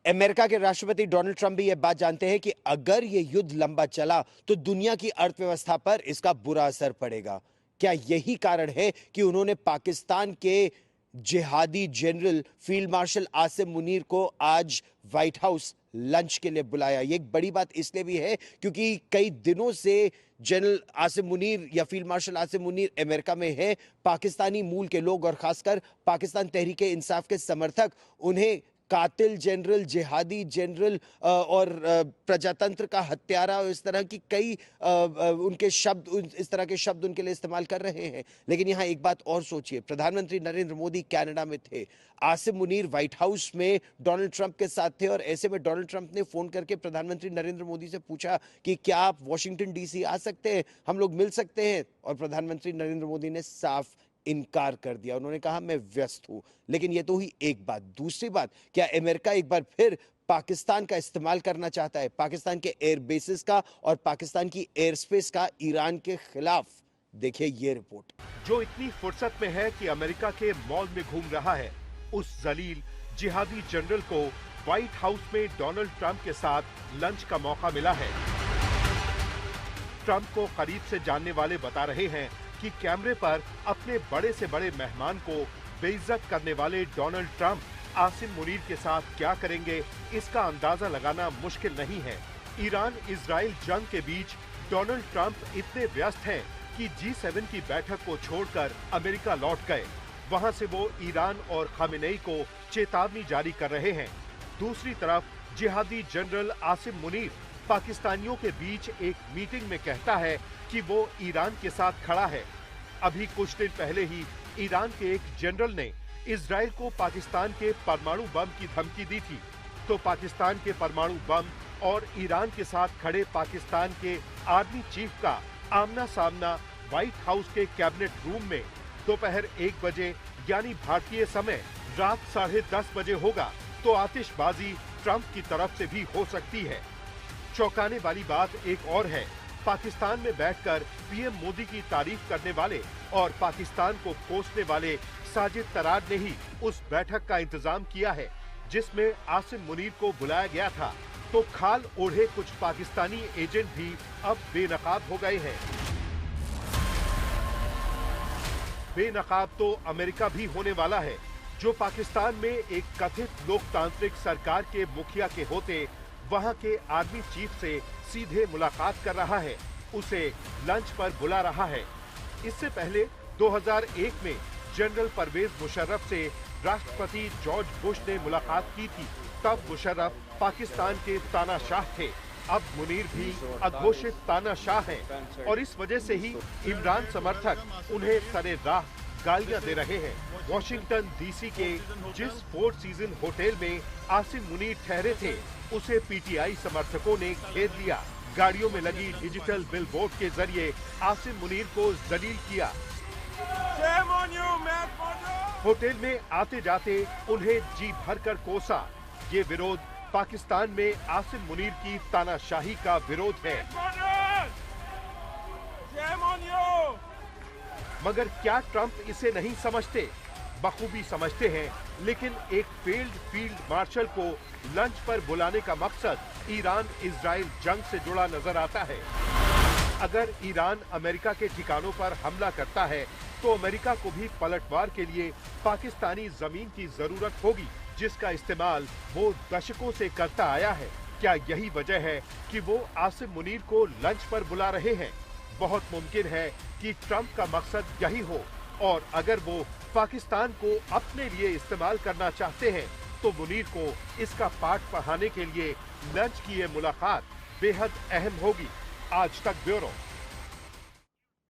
America के राष्ट्रपति Donald Trump भी यह बात जानते हैं कि अगर यह युद्ध लंबा चला तो दुनिया की अर्थव्यवस्था पर इसका बुरा असर पड़ेगा। क्या यही कारण है कि उन्होंने पाकिस्तान के जिहादी general field marshal Asim Munir को आज व्हाइट हाउस लंच के लिए बुलाया? ये एक बड़ी बात इसलिए भी है क्योंकि कई दिनों से जनरल आसिम मुनीर या field marshal Asim Munir America में है। पाकिस्तानी मूल के लोग और खासकर पाकिस्तान तहरीक इंसाफ के समर्थक उन्हें कातिल जनरल, जिहादी जनरल और प्रजातंत्र का हत्यारा, इस तरह की कई उनके शब्द, इस तरह के शब्द उनके लिए इस्तेमाल कर रहे हैं। लेकिन यहाँ एक बात और सोचिए, प्रधानमंत्री नरेंद्र मोदी कनाडा में थे, आसिम मुनीर व्हाइट हाउस में डोनाल्ड ट्रंप के साथ थे और ऐसे में डोनाल्ड ट्रंप ने फोन करके प्रधानमंत्री नरेंद्र मोदी से पूछा कि क्या आप वॉशिंगटन डीसी आ सकते हैं, हम लोग मिल सकते हैं? और प्रधानमंत्री नरेंद्र मोदी ने साफ इनकार कर दिया। उन्होंने कहा मैं व्यस्त हूं। लेकिन यह तो हुई एक बात। दूसरी बात, क्या अमेरिका एक बार फिर पाकिस्तान का इस्तेमाल करना चाहता है, पाकिस्तान के एयर बेसिस का और पाकिस्तान की एयर स्पेस का ईरान के खिलाफ? देखिए ये रिपोर्ट। जो इतनी फुर्सत में है कि अमेरिका के मॉल में घूम रहा है, उस जलील जिहादी जनरल को व्हाइट हाउस में डोनाल्ड ट्रंप के साथ लंच का मौका मिला है। ट्रंप को करीब से जानने वाले बता रहे हैं कि कैमरे पर अपने बड़े से बड़े मेहमान को बेइज्जत करने वाले डोनाल्ड ट्रंप आसिम मुनीर के साथ क्या करेंगे, इसका अंदाजा लगाना मुश्किल नहीं है। ईरान इजराइल जंग के बीच डोनाल्ड ट्रंप इतने व्यस्त हैं कि G7 की बैठक को छोड़कर अमेरिका लौट गए। वहां से वो ईरान और खामेनेई को चेतावनी जारी कर रहे हैं। दूसरी तरफ जिहादी जनरल आसिम मुनीर पाकिस्तानियों के बीच एक मीटिंग में कहता है कि वो ईरान के साथ खड़ा है। अभी कुछ दिन पहले ही ईरान के एक जनरल ने इजराइल को पाकिस्तान के परमाणु बम की धमकी दी थी, तो पाकिस्तान के परमाणु बम और ईरान के साथ खड़े पाकिस्तान के आर्मी चीफ का आमना सामना व्हाइट हाउस के कैबिनेट रूम में दोपहर 1 बजे यानी भारतीय समय रात 10:30 बजे होगा, तो आतिशबाजी ट्रंप की तरफ से भी हो सकती है। चौंकाने वाली बात एक और है, पाकिस्तान में बैठकर पीएम मोदी की तारीफ करने वाले और पाकिस्तान को कोसने वाले साजिद तरार ने ही उस बैठक का इंतजाम किया है जिसमें आसिम मुनीर को बुलाया गया था। तो खाल ओढ़े कुछ पाकिस्तानी एजेंट भी अब बेनकाब हो गए हैं। बेनकाब तो अमेरिका भी होने वाला है, जो पाकिस्तान में एक कथित लोकतांत्रिक सरकार के मुखिया के होते वहां के आर्मी चीफ से सीधे मुलाकात कर रहा है, उसे लंच पर बुला रहा है। इससे पहले 2001 में जनरल परवेज मुशर्रफ से राष्ट्रपति जॉर्ज बुश ने मुलाकात की थी। तब मुशर्रफ पाकिस्तान के तानाशाह थे, अब मुनीर भी अघोषित तानाशाह हैं और इस वजह से ही इमरान समर्थक उन्हें सरेराह गालियां दे रहे हैं। वॉशिंगटन डीसी के जिस 4 सीजन होटल में आसिम मुनीर ठहरे थे, उसे पीटीआई समर्थकों ने घेर लिया। गाड़ियों में लगी डिजिटल बिलबोर्ड के जरिए आसिम मुनीर को जलील किया। होटल में आते जाते उन्हें जी भरकर कोसा। ये विरोध पाकिस्तान में आसिम मुनीर की तानाशाही का विरोध है। मगर क्या ट्रंप इसे नहीं समझते? बखूबी समझते हैं, लेकिन एक फील्ड मार्शल को लंच पर बुलाने का मकसद ईरान इजराइल जंग से जुड़ा नजर आता है। अगर ईरान अमेरिका के ठिकानों पर हमला करता है तो अमेरिका को भी पलटवार के लिए पाकिस्तानी जमीन की जरूरत होगी, जिसका इस्तेमाल वो दशकों से करता आया है। क्या यही वजह है कि वो आसिम मुनीर को लंच पर बुला रहे हैं? बहुत मुमकिन है कि ट्रंप का मकसद यही हो, और अगर वो पाकिस्तान को अपने लिए इस्तेमाल करना चाहते हैं तो मुनीर को इसका पाठ पढ़ाने के लिए लंच की ये मुलाकात बेहद अहम होगी। आज तक ब्यूरो।